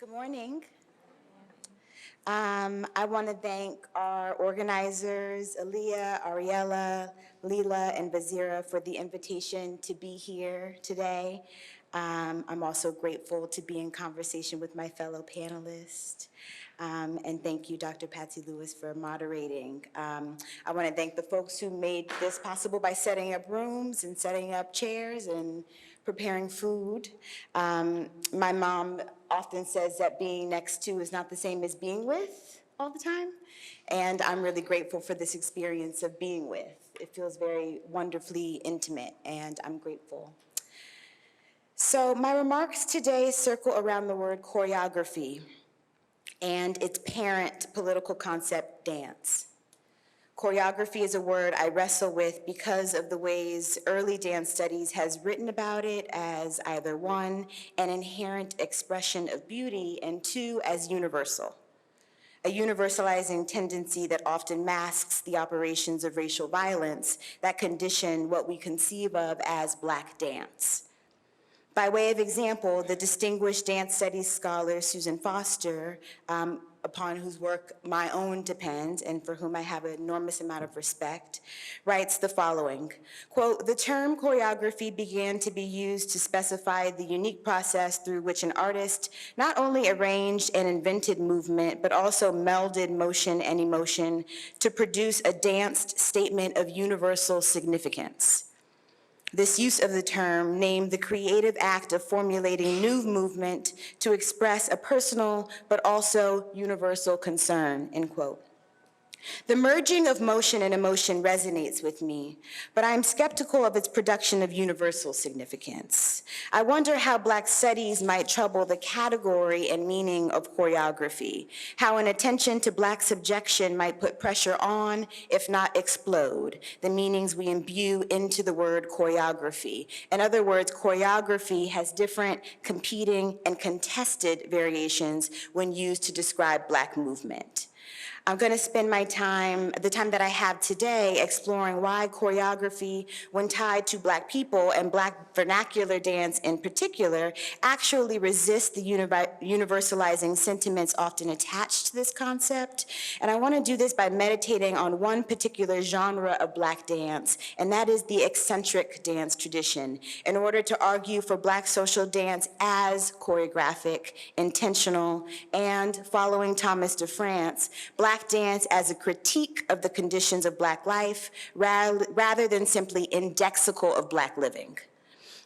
Good morning. I want to thank our organizers, Aliyyah, Ariella, Leela, and Vazira for the invitation to be here today. I'm also grateful to be in conversation with my fellow panelists. And thank you, Dr. Patsy Lewis, for moderating. I want to thank the folks who made this possible by setting up rooms and setting up chairs and preparing food. My mom often says that being next to is not the same as being with all the time. And I'm really grateful for this experience of being with. It feels very wonderfully intimate, and I'm grateful. So my remarks today circle around the word choreography and its parent political concept, dance. Choreography is a word I wrestle with because of the ways early dance studies has written about it as either one, an inherent expression of beauty, and two, as universal. A universalizing tendency that often masks the operations of racial violence that condition what we conceive of as Black dance. By way of example, the distinguished dance studies scholar Susan Foster, upon whose work my own depends and for whom I have an enormous amount of respect, writes the following, quote, "The term choreography began to be used to specify the unique process through which an artist not only arranged and invented movement, but also melded motion and emotion to produce a danced statement of universal significance. This use of the term named the creative act of formulating new movement to express a personal but also universal concern," end quote. The merging of motion and emotion resonates with me, but I'm skeptical of its production of universal significance. I wonder how Black studies might trouble the category and meaning of choreography, how an attention to Black subjection might put pressure on, if not explode, the meanings we imbue into the word choreography. In other words, choreography has different competing and contested variations when used to describe Black movement. I'm going to spend the time that I have today, exploring why choreography, when tied to Black people and Black vernacular dance in particular, actually resists the universalizing sentiments often attached to this concept. And I want to do this by meditating on one particular genre of Black dance, and that is the eccentric dance tradition, in order to argue for Black social dance as choreographic, intentional, and, following Thomas de France, Black dance as a critique of the conditions of Black life rather than simply indexical of Black living.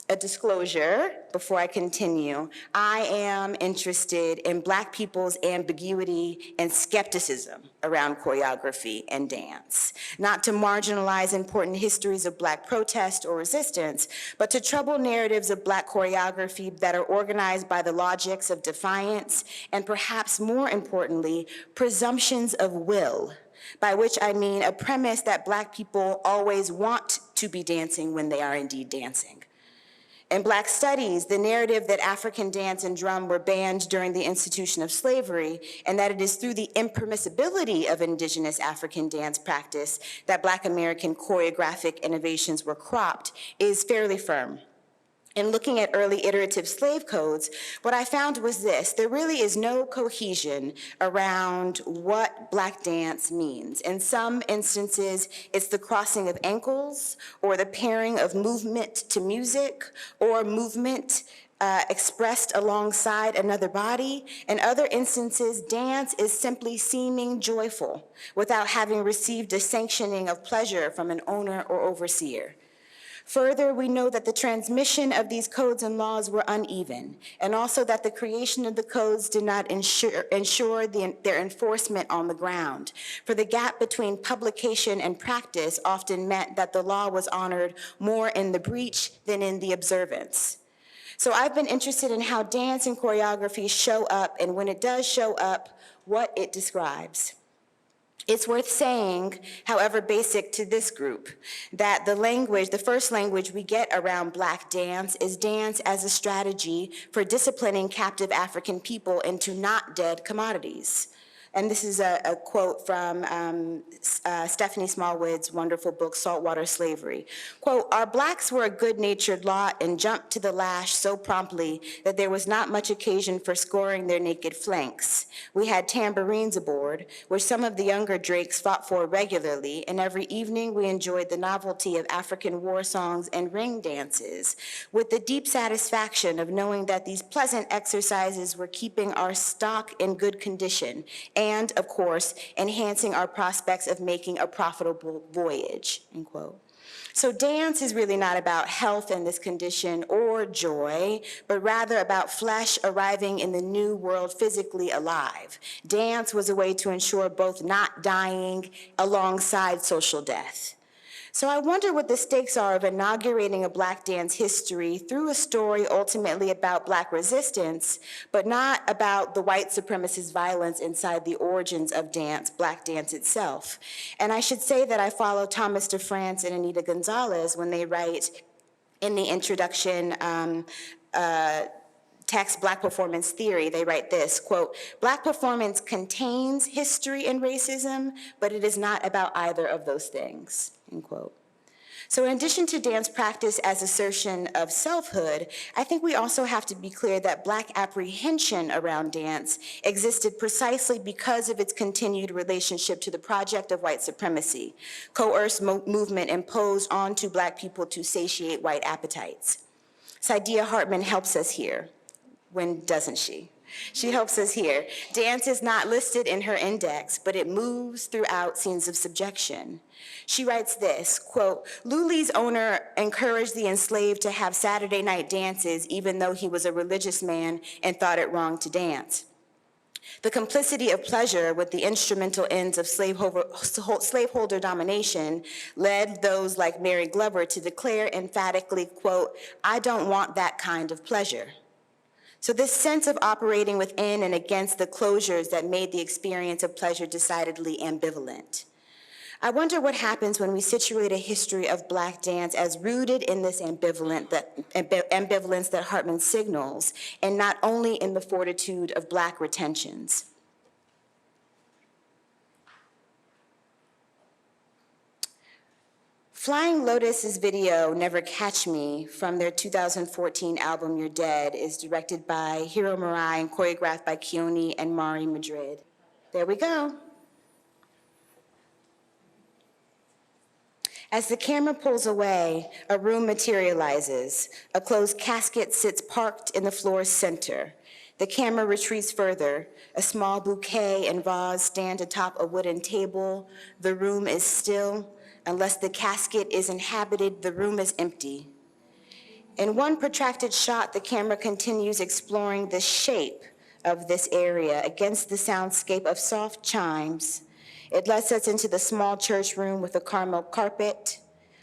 A disclosure before I continue, I am interested in Black people's ambiguity and skepticism around choreography and dance, not to marginalize important histories of Black protest or resistance, but to trouble narratives of Black choreography that are organized by the logics of defiance and, perhaps more importantly, presumptions of will, by which I mean a premise that Black people always want to be dancing when they are indeed dancing. In Black studies, the narrative that African dance and drum were banned during the institution of slavery, and that it is through the impermissibility of indigenous African dance practice that Black American choreographic innovations were cropped, is fairly firm. In looking at early iterative slave codes, what I found was this: there really is no cohesion around what Black dance means. In some instances, it's the crossing of ankles, or the pairing of movement to music, or movement expressed alongside another body. In other instances, dance is simply seeming joyful without having received a sanctioning of pleasure from an owner or overseer. Further, we know that the transmission of these codes and laws were uneven, and also that the creation of the codes did not ensure their enforcement on the ground. For the gap between publication and practice often meant that the law was honored more in the breach than in the observance. So I've been interested in how dance and choreography show up, and when it does show up, what it describes. It's worth saying, however basic to this group, that the first language we get around Black dance is dance as a strategy for disciplining captive African people into not dead commodities. And this is a quote from Stephanie Smallwood's wonderful book, Saltwater Slavery. Quote, "Our blacks were a good-natured lot and jumped to the lash so promptly that there was not much occasion for scoring their naked flanks. We had tambourines aboard, which some of the younger drakes fought for regularly, and every evening we enjoyed the novelty of African war songs and ring dances, with the deep satisfaction of knowing that these pleasant exercises were keeping our stock in good condition, and, of course, enhancing our prospects of making a profitable voyage," end quote. So dance is really not about health in this condition or joy, but rather about flesh arriving in the new world physically alive. Dance was a way to ensure both not dying alongside social death. So I wonder what the stakes are of inaugurating a Black dance history through a story ultimately about Black resistance, but not about the white supremacist violence inside the origins of dance, Black dance itself. And I should say that I follow Thomas DeFrance and Anita Gonzalez when they write in the introduction text, Black Performance Theory, they write this, quote, "Black performance contains history and racism, but it is not about either of those things," end quote. So in addition to dance practice as assertion of selfhood, I think we also have to be clear that Black apprehension around dance existed precisely because of its continued relationship to the project of white supremacy, coerced movement imposed onto Black people to satiate white appetites. Saidiya Hartman helps us here. When doesn't she? She helps us here. Dance is not listed in her index, but it moves throughout scenes of subjection. She writes this, quote, "Luli's owner encouraged the enslaved to have Saturday night dances even though he was a religious man and thought it wrong to dance. The complicity of pleasure with the instrumental ends of slaveholder domination led those like Mary Glover to declare emphatically, quote, 'I don't want that kind of pleasure.' So this sense of operating within and against the closures that made the experience of pleasure decidedly ambivalent. I wonder what happens when we situate a history of Black dance as rooted in this ambivalence that Hartman signals, and not only in the fortitude of Black retentions. Flying Lotus's video, Never Catch Me, from their 2014 album, You're Dead, is directed by Hiro Murai and choreographed by Keone and Mari Madrid. There we go. As the camera pulls away, a room materializes. A closed casket sits parked in the floor's center. The camera retreats further. A small bouquet and vase stand atop a wooden table. The room is still. Unless the casket is inhabited, the room is empty. In one protracted shot, the camera continues exploring the shape of this area against the soundscape of soft chimes. It lets us into the small church room with a caramel carpet,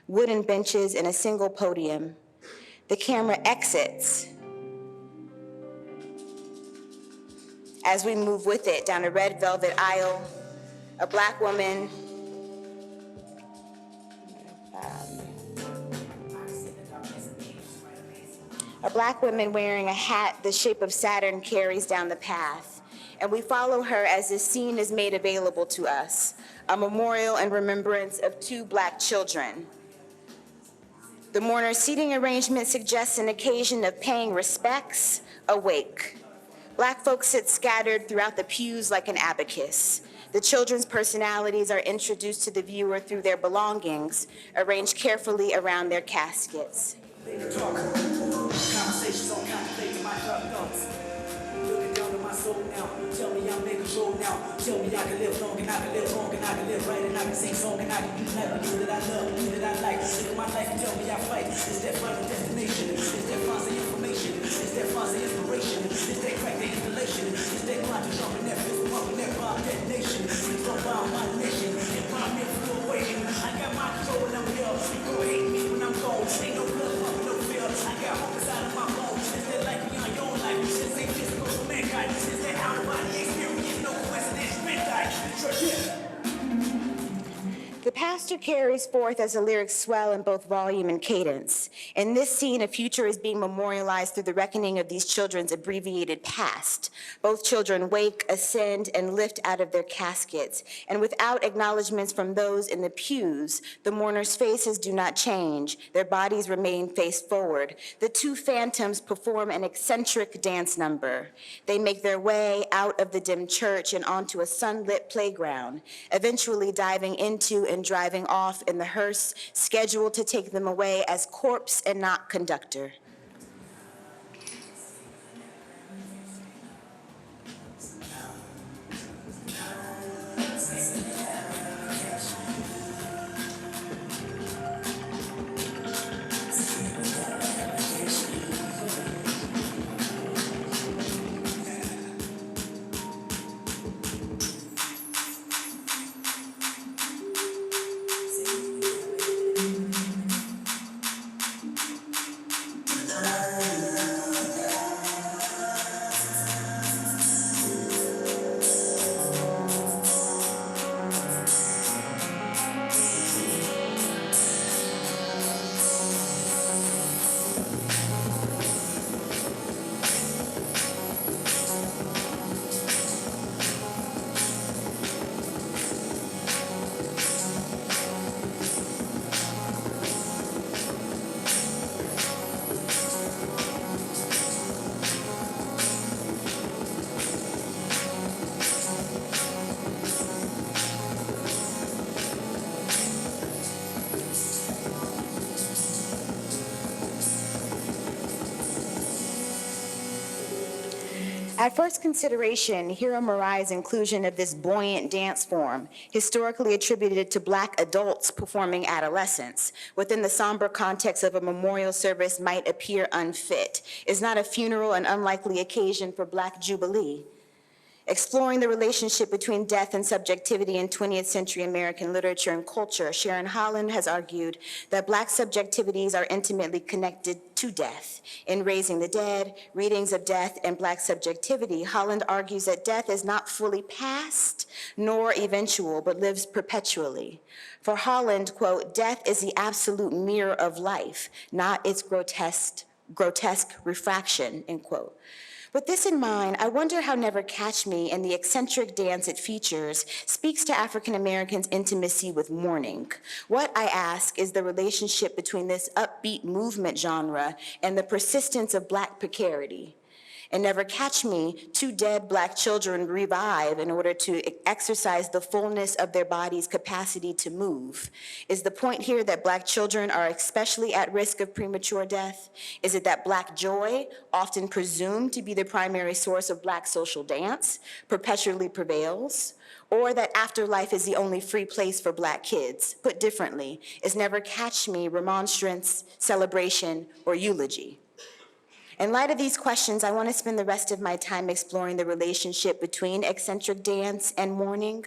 wooden benches, and a single podium. The camera exits as we move with it down a red velvet aisle. A Black woman wearing a hat the shape of Saturn carries down the path, and we follow her as this scene is made available to us, a memorial in remembrance of 2 Black children. The mourner's seating arrangement suggests an occasion of paying respects, a wake. Black folks sit scattered throughout the pews like an abacus. The children's personalities are introduced to the viewer through their belongings, arranged carefully around their caskets. Conversations on contemplating my dark thoughts. Looking down to my soul now. Tell me I'm in control now. Tell me I can live long and I can live long and I can live right and I can sing song and I can do that. You that I love, you that I like. Look at my life and tell me I fight. Is that final destination? Is that false information? Is that false inspiration? Is that crack the installation? Is that quantum jumping that fist pumping that bomb detonation? It's all about my nation. And bomb me for waiting. I got my control and I'm here. You go hate me when I'm gone. Ain't no blood pumping, no fear. I got hope inside of my bones. Is that life beyond your life? This ain't physical for mankind. Is that out of body experience? No coincidence, midnight. The past master carries forth as the lyrics swell in both volume and cadence. In this scene, a future is being memorialized through the reckoning of these children's abbreviated past. Both children wake, ascend, and lift out of their caskets. And without acknowledgments from those in the pews, the mourners' faces do not change. Their bodies remain face forward. The two phantoms perform an eccentric dance number. They make their way out of the dim church and onto a sunlit playground, eventually diving into and driving off in the hearse scheduled to take them away as corpse and not conductor. At first consideration, Hiro Murai's inclusion of this buoyant dance form, historically attributed to Black adults performing adolescence, within the somber context of a memorial service might appear unfit, is not a funeral and unlikely occasion for Black Jubilee. Exploring the relationship between death and subjectivity in 20th century American literature and culture, Sharon Holland has argued that Black subjectivities are intimately connected to death. In Raising the Dead, Readings of Death and Black Subjectivity, Holland argues that death is not fully past nor eventual, but lives perpetually. For Holland, quote, death is the absolute mirror of life, not its grotesque refraction, end quote. With this in mind, I wonder how Never Catch Me and the eccentric dance it features speaks to African Americans' intimacy with mourning. What, I ask, is the relationship between this upbeat movement genre and the persistence of Black precarity? In Never Catch Me, two dead Black children revive in order to exercise the fullness of their body's capacity to move. Is the point here that Black children are especially at risk of premature death? Is it that Black joy, often presumed to be the primary source of Black social dance, perpetually prevails? Or that afterlife is the only free place for Black kids? Put differently, is Never Catch Me remonstrance, celebration, or eulogy? In light of these questions, I want to spend the rest of my time exploring the relationship between eccentric dance and mourning.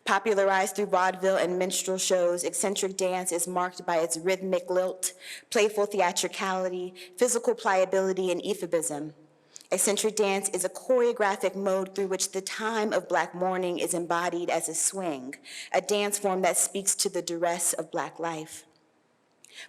Popularized through vaudeville and minstrel shows, eccentric dance is marked by its rhythmic lilt, playful theatricality, physical pliability, and euphemism. Eccentric dance is a choreographic mode through which the time of Black mourning is embodied as a swing, a dance form that speaks to the duress of Black life.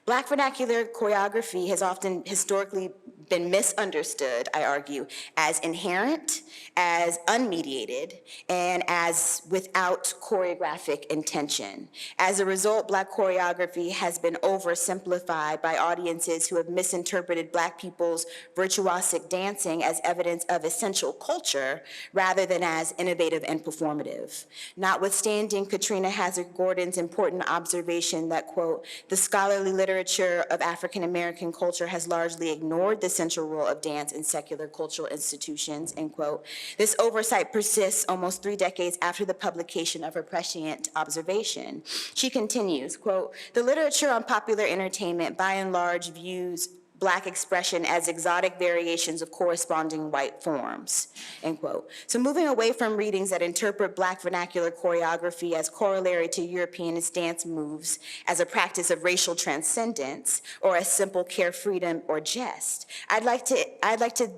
Black vernacular choreography has often historically been misunderstood, I argue, as inherent, as unmediated, and as without choreographic intention. As a result, Black choreography has been oversimplified by audiences who have misinterpreted Black people's virtuosic dancing as evidence of essential culture rather than as innovative and performative. Notwithstanding Katrina Hazard-Gordon's important observation that, quote, the scholarly literature of African American culture has largely ignored the central role of dance in secular cultural institutions, end quote. This oversight persists almost 3 decades after the publication of her prescient observation. She continues, quote, the literature on popular entertainment by and large views Black expression as exotic variations of corresponding white forms, end quote. So moving away from readings that interpret Black vernacular choreography as corollary to European dance moves as a practice of racial transcendence or as simple carefreedom or jest, I'd like to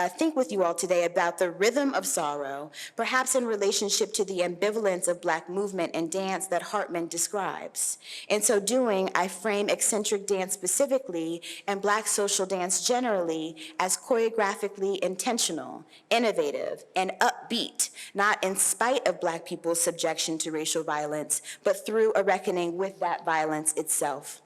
think with you all today about the rhythm of sorrow, perhaps in relationship to the ambivalence of Black movement and dance that Hartman describes. In so doing, I frame eccentric dance specifically and Black social dance generally as choreographically intentional, innovative, and upbeat, not in spite of Black people's subjection to racial violence, but through a reckoning with that violence itself.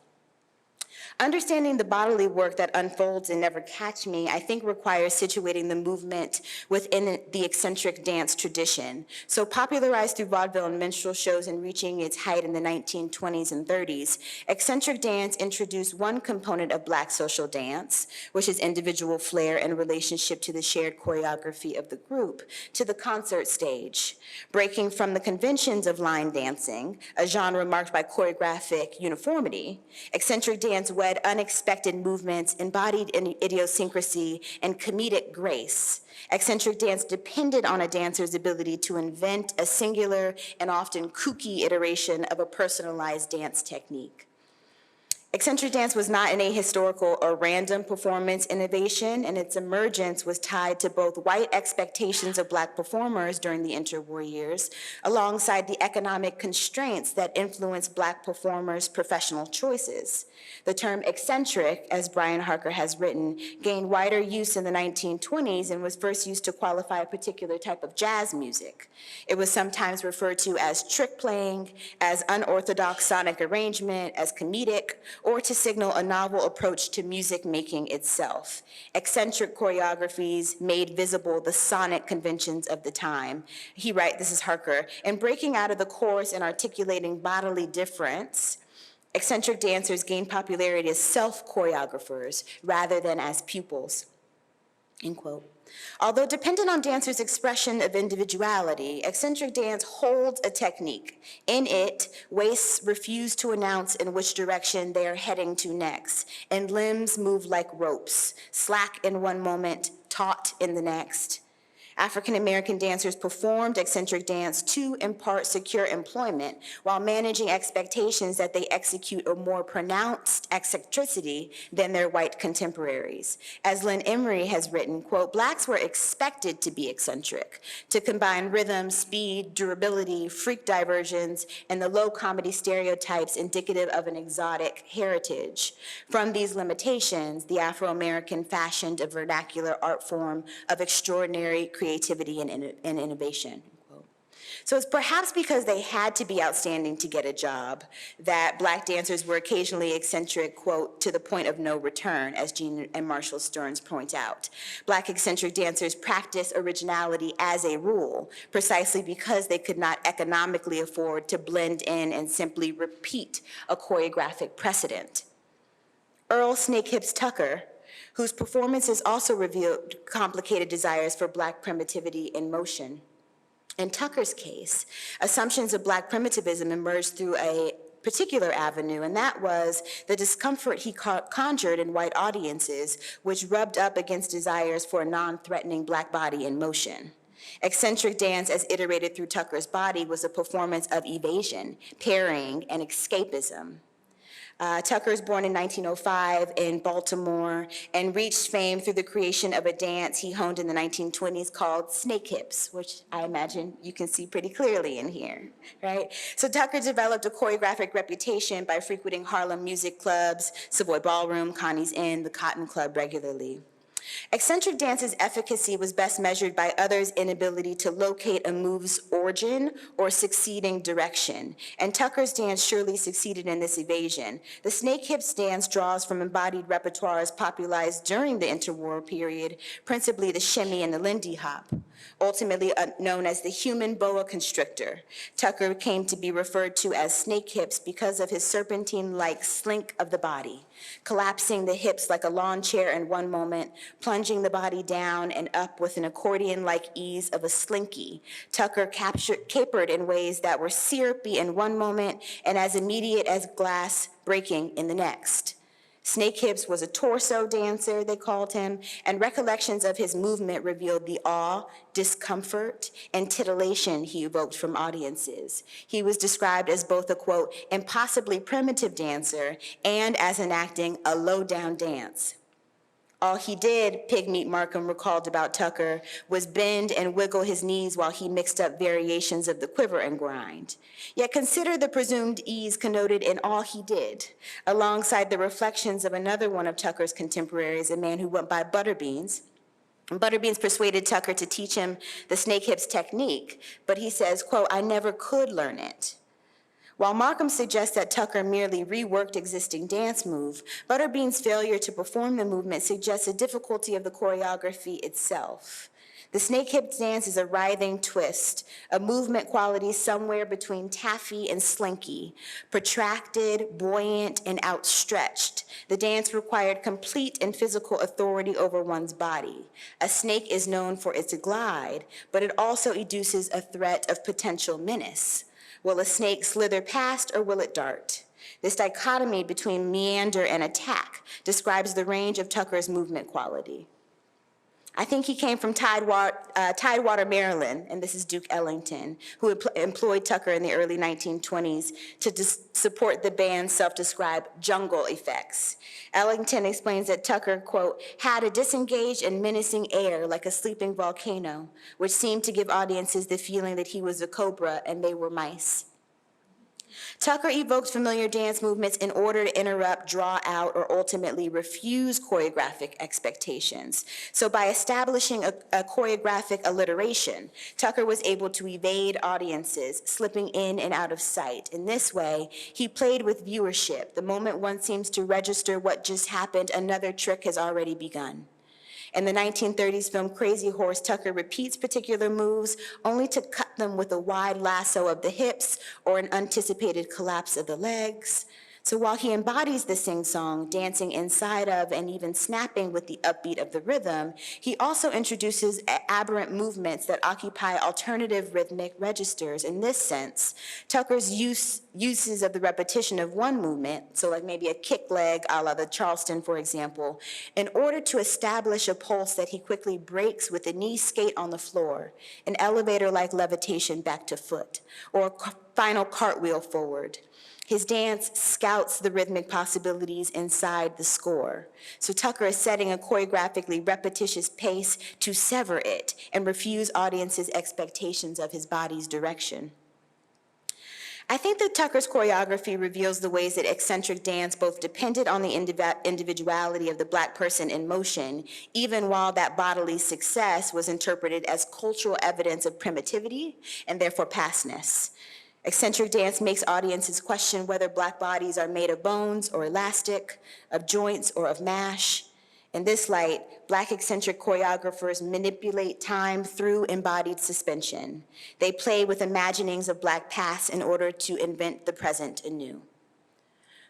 Understanding the bodily work that unfolds in Never Catch Me, I think requires situating the movement within the eccentric dance tradition. So popularized through vaudeville and minstrel shows and reaching its height in the 1920s and 30s, eccentric dance introduced one component of Black social dance, which is individual flair in relationship to the shared choreography of the group, to the concert stage, breaking from the conventions of line dancing, a genre marked by choreographic uniformity. Eccentric dance wed unexpected movements, embodied in idiosyncrasy, and comedic grace. Eccentric dance depended on a dancer's ability to invent a singular and often kooky iteration of a personalized dance technique. Eccentric dance was not an ahistorical or random performance innovation, and its emergence was tied to both white expectations of Black performers during the interwar years, alongside the economic constraints that influenced Black performers' professional choices. The term eccentric, as Brian Harker has written, gained wider use in the 1920s and was first used to qualify a particular type of jazz music. It was sometimes referred to as trick playing, as unorthodox sonic arrangement, as comedic, or to signal a novel approach to music making itself. Eccentric choreographies made visible the sonic conventions of the time. He writes, this is Harker, in breaking out of the chorus and articulating bodily difference, eccentric dancers gained popularity as self-choreographers rather than as pupils, end quote. Although dependent on dancers' expression of individuality, eccentric dance holds a technique. In it, waists refuse to announce in which direction they are heading to next, and limbs move like ropes, slack in one moment, taut in the next. African-American dancers performed eccentric dance to, in part, secure employment while managing expectations that they execute a more pronounced eccentricity than their white contemporaries. As Lynn Emery has written, quote, Blacks were expected to be eccentric, to combine rhythm, speed, durability, freak diversions, and the low comedy stereotypes indicative of an exotic heritage. From these limitations, the Afro-American fashioned a vernacular art form of extraordinary creativity and innovation. So it's perhaps because they had to be outstanding to get a job that Black dancers were occasionally eccentric, quote, to the point of no return, as Jean and Marshall Stearns point out. Black eccentric dancers practice originality as a rule, precisely because they could not economically afford to blend in and simply repeat a choreographic precedent. Earl Snakehips Tucker, whose performances also revealed complicated desires for Black primitivity in motion. In Tucker's case, assumptions of Black primitivism emerged through a particular avenue, and that was the discomfort he conjured in white audiences, which rubbed up against desires for a non-threatening Black body in motion. Eccentric dance, as iterated through Tucker's body, was a performance of evasion, parrying, and escapism. Tucker was born in 1905 in Baltimore and reached fame through the creation of a dance he honed in the 1920s called snake hips, which I imagine you can see pretty clearly in here, right? So Tucker developed a choreographic reputation by frequenting Harlem music clubs, Savoy Ballroom, Connie's Inn, the Cotton Club regularly. Eccentric dance's efficacy was best measured by others' inability to locate a move's origin or succeeding direction, and Tucker's dance surely succeeded in this evasion. The snake hips dance draws from embodied repertoires popularized during the interwar period, principally the shimmy and the Lindy Hop, ultimately known as the human boa constrictor. Tucker came to be referred to as snake hips because of his serpentine-like slink of the body, collapsing the hips like a lawn chair in one moment, plunging the body down and up with an accordion-like ease of a slinky. Tucker capered in ways that were syrupy in one moment and as immediate as glass breaking in the next. Snake Hips was a torso dancer, they called him, and recollections of his movement revealed the awe, discomfort, and titillation he evoked from audiences. He was described as both a, quote, impossibly primitive dancer and as enacting a low-down dance. All he did, Pigmeat Markham recalled about Tucker, was bend and wiggle his knees while he mixed up variations of the quiver and grind. Yet consider the presumed ease connoted in all he did, alongside the reflections of another one of Tucker's contemporaries, a man who went by Butterbeans. Butterbeans persuaded Tucker to teach him the snake hips technique, but he says, quote, "I never could learn it." While Markham suggests that Tucker merely reworked existing dance move, Butterbean's failure to perform the movement suggests a difficulty of the choreography itself. The snake hip dance is a writhing twist, a movement quality somewhere between taffy and slinky, protracted, buoyant, and outstretched. The dance required complete and physical authority over one's body. A snake is known for its glide, but it also educes a threat of potential menace. Will a snake slither past or will it dart? This dichotomy between meander and attack describes the range of Tucker's movement quality. I think he came from Tidewater, Maryland, and this is Duke Ellington, who employed Tucker in the early 1920s to support the band's self-described jungle effects. Ellington explains that Tucker, quote, "had a disengaged and menacing air like a sleeping volcano, which seemed to give audiences the feeling that he was a cobra and they were mice." Tucker evoked familiar dance movements in order to interrupt, draw out, or ultimately refuse choreographic expectations. So by establishing a choreographic alliteration, Tucker was able to evade audiences, slipping in and out of sight. In this way, he played with viewership. The moment one seems to register what just happened, another trick has already begun. In the 1930s film Crazy Horse, Tucker repeats particular moves only to cut them with a wide lasso of the hips or an anticipated collapse of the legs. So while he embodies the sing-song, dancing inside of and even snapping with the upbeat of the rhythm, he also introduces aberrant movements that occupy alternative rhythmic registers. In this sense, Tucker's uses of the repetition of one movement, so like maybe a kick leg a la the Charleston, for example, in order to establish a pulse that he quickly breaks with a knee skate on the floor, an elevator-like levitation back to foot, or a final cartwheel forward. His dance scouts the rhythmic possibilities inside the score. So Tucker is setting a choreographically repetitious pace to sever it and refuse audiences' expectations of his body's direction. I think that Tucker's choreography reveals the ways that eccentric dance both depended on the individuality of the Black person in motion, even while that bodily success was interpreted as cultural evidence of primitivity and therefore pastness. Eccentric dance makes audiences question whether Black bodies are made of bones or elastic, of joints or of mash. In this light, Black eccentric choreographers manipulate time through embodied suspension. They play with imaginings of Black past in order to invent the present anew.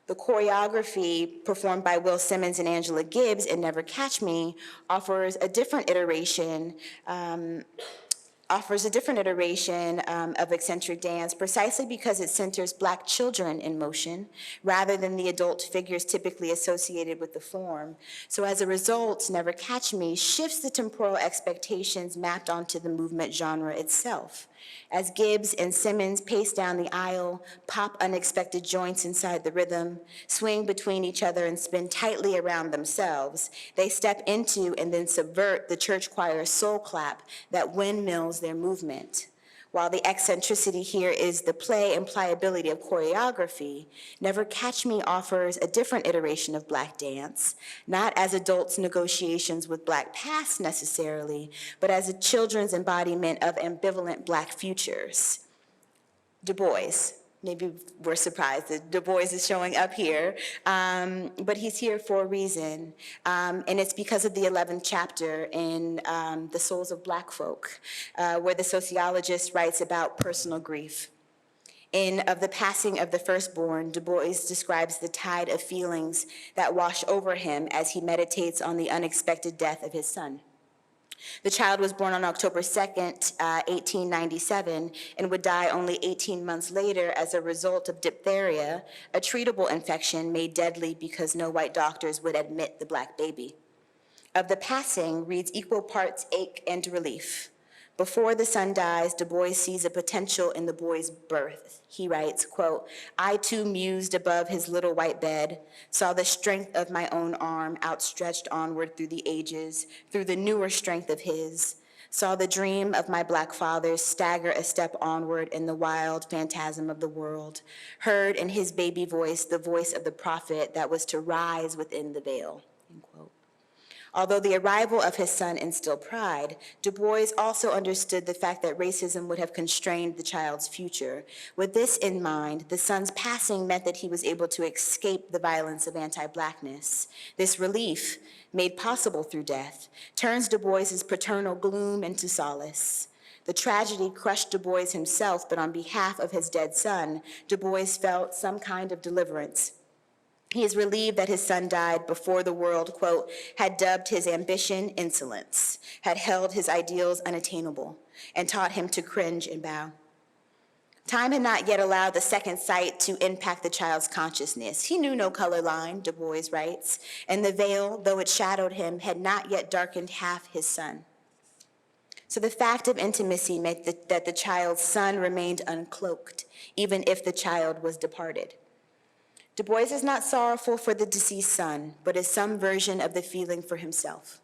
The choreography performed by Will Simmons and Angela Gibbs in Never Catch Me offers a different iteration of eccentric dance precisely because it centers Black children in motion rather than the adult figures typically associated with the form. So as a result, Never Catch Me shifts the temporal expectations mapped onto the movement genre itself. As Gibbs and Simmons pace down the aisle, pop unexpected joints inside the rhythm, swing between each other and spin tightly around themselves, they step into and then subvert the church choir's soul clap that windmills their movement. While the eccentricity here is the play and pliability of choreography, Never Catch Me offers a different iteration of Black dance, not as adults' negotiations with Black past necessarily, but as a children's embodiment of ambivalent Black futures. Du Bois. Maybe we're surprised that Du Bois is showing up here, but he's here for a reason, and it's because of the 11th chapter in The Souls of Black Folk, where the sociologist writes about personal grief. In Of the Passing of the Firstborn, Du Bois describes the tide of feelings that wash over him as he meditates on the unexpected death of his son. The child was born on October 2nd, 1897, and would die only 18 months later as a result of diphtheria, a treatable infection made deadly because no white doctors would admit the Black baby. Of the Passing reads equal parts ache and relief. Before the sun dies, Du Bois sees a potential in the boy's birth. He writes, quote, I too mused above his little white bed, saw the strength of my own arm outstretched onward through the ages, through the newer strength of his, saw the dream of my black fathers stagger a step onward in the wild phantasm of the world, heard in his baby voice the voice of the prophet that was to rise within the veil, end quote. Although the arrival of his son instilled pride, Du Bois also understood the fact that racism would have constrained the child's future. With this in mind, the son's passing meant that he was able to escape the violence of anti-Blackness. This relief, made possible through death, turns Du Bois's paternal gloom into solace. The tragedy crushed Du Bois himself, but on behalf of his dead son, Du Bois felt some kind of deliverance. He is relieved that his son died before the world, quote, had dubbed his ambition insolence, had held his ideals unattainable, and taught him to cringe and bow. Time had not yet allowed the second sight to impact the child's consciousness. He knew no color line, Du Bois writes, and the veil, though it shadowed him, had not yet darkened half his son. So the fact of intimacy meant that the child's son remained uncloaked, even if the child was departed. Du Bois is not sorrowful for the deceased son, but is some version of the feeling for himself.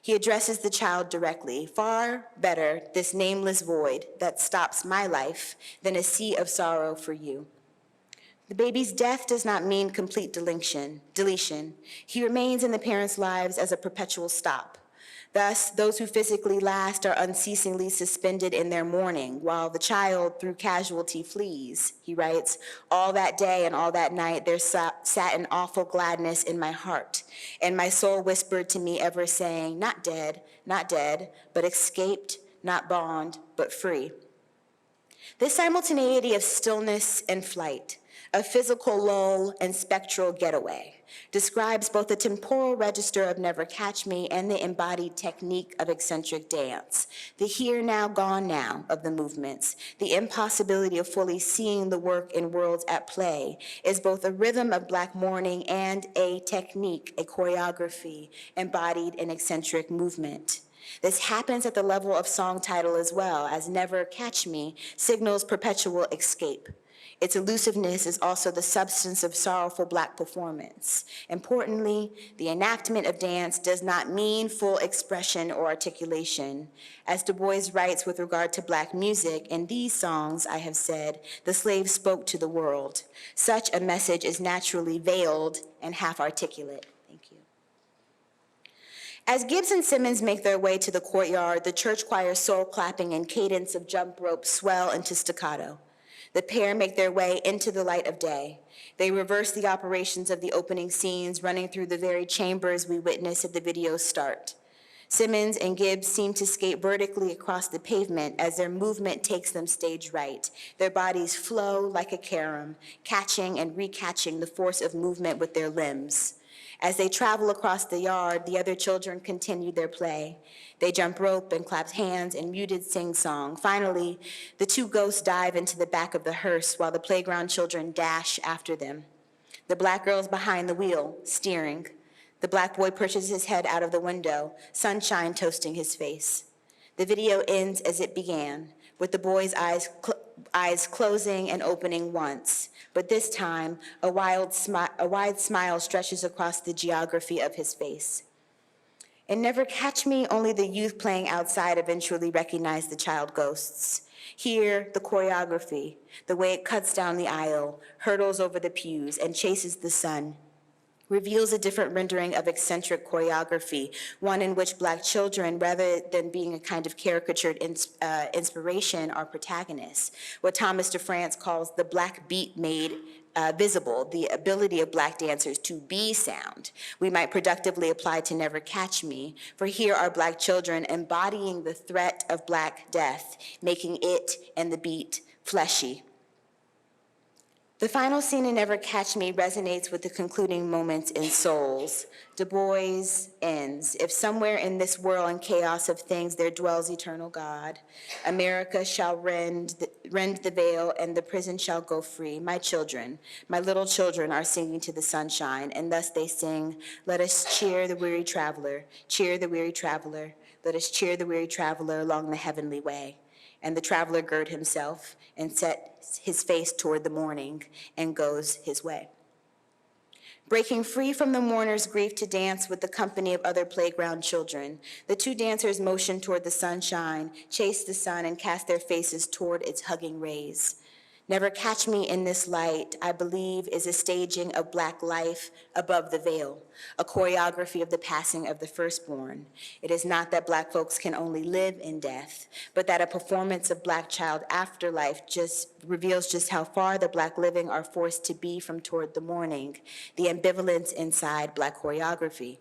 He addresses the child directly, far better this nameless void that stops my life than a sea of sorrow for you. The baby's death does not mean complete deletion. He remains in the parents' lives as a perpetual stop. Thus, those who physically last are unceasingly suspended in their mourning, while the child through casualty flees. He writes, all that day and all that night there sat an awful gladness in my heart, and my soul whispered to me ever saying, not dead, but escaped, not bond, but free. This simultaneity of stillness and flight, of physical lull and spectral getaway, describes both the temporal register of Never Catch Me and the embodied technique of eccentric dance, the here now, gone now of the movements, the impossibility of fully seeing the work in worlds at play, is both a rhythm of Black mourning and a technique, a choreography embodied in eccentric movement. This happens at the level of song title as well, as Never Catch Me signals perpetual escape. Its elusiveness is also the substance of sorrowful Black performance. Importantly, the enactment of dance does not mean full expression or articulation. As Du Bois writes with regard to Black music, in these songs, I have said, the slave spoke to the world. Such a message is naturally veiled and half articulate. Thank you. As Gibbs and Simmons make their way to the courtyard, the church choir's soul clapping and cadence of jump rope swell into staccato. The pair make their way into the light of day. They reverse the operations of the opening scenes, running through the very chambers we witness at the video's start. Simmons and Gibbs seem to skate vertically across the pavement as their movement takes them stage right. Their bodies flow like a carom, catching and recatching the force of movement with their limbs. As they travel across the yard, the other children continue their play. They jump rope and clap hands and muted sing-song. Finally, the two ghosts dive into the back of the hearse while the playground children dash after them. The Black girl's behind the wheel, steering. The Black boy pushes his head out of the window, sunshine toasting his face. The video ends as it began, with the boy's eyes closing and opening once. But this time, a wide smile stretches across the geography of his face. In Never Catch Me, only the youth playing outside eventually recognize the child ghosts. Here, the choreography, the way it cuts down the aisle, hurdles over the pews, and chases the sun, reveals a different rendering of eccentric choreography, one in which Black children, rather than being a kind of caricatured inspiration, are protagonists. What Thomas DeFrance calls the Black beat made visible, the ability of Black dancers to be sound, we might productively apply to Never Catch Me, for here are Black children embodying the threat of Black death, making it and the beat fleshy. The final scene in Never Catch Me resonates with the concluding moments in Souls. Du Bois ends, if somewhere in this whirl and chaos of things there dwells eternal God, America shall rend the veil and the prison shall go free. My children, my little children are singing to the sunshine, and thus they sing, let us cheer the weary traveler, Let us cheer the weary traveler along the heavenly way. And the traveler gird himself and sets his face toward the morning and goes his way. Breaking free from the mourner's grief to dance with the company of other playground children, the two dancers motion toward the sunshine, chase the sun, and cast their faces toward its hugging rays. Never Catch Me in This Light, I believe, is a staging of Black life above the veil, a choreography of the passing of the firstborn. It is not that Black folks can only live in death, but that a performance of Black child afterlife just reveals just how far the Black living are forced to be from toward the morning, the ambivalence inside Black choreography.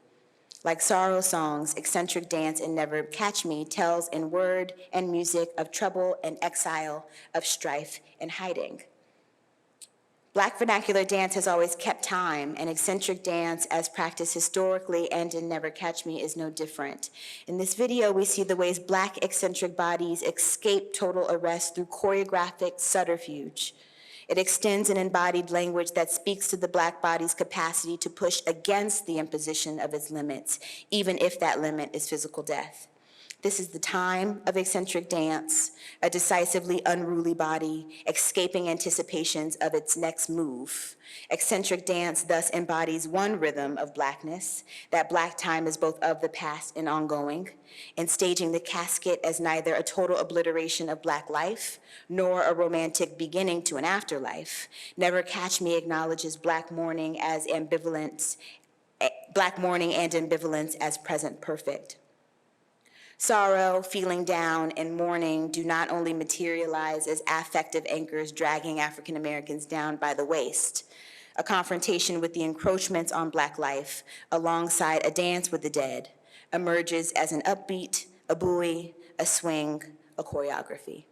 Like sorrow songs, eccentric dance in Never Catch Me tells in word and music of trouble and exile, of strife and hiding. Black vernacular dance has always kept time, and eccentric dance as practiced historically and in Never Catch Me is no different. In this video, we see the ways Black eccentric bodies escape total arrest through choreographic subterfuge. It extends an embodied language that speaks to the Black body's capacity to push against the imposition of its limits, even if that limit is physical death. This is the time of eccentric dance, a decisively unruly body, escaping anticipations of its next move. Eccentric dance thus embodies one rhythm of Blackness, that Black time is both of the past and ongoing, and staging the casket as neither a total obliteration of Black life, nor a romantic beginning to an afterlife. Never Catch Me acknowledges Black mourning as ambivalence, Black mourning and ambivalence as present perfect. Sorrow, feeling down, and mourning do not only materialize as affective anchors dragging African Americans down by the waist. A confrontation with the encroachments on Black life, alongside a dance with the dead, emerges as an upbeat, a buoy, a swing, a choreography.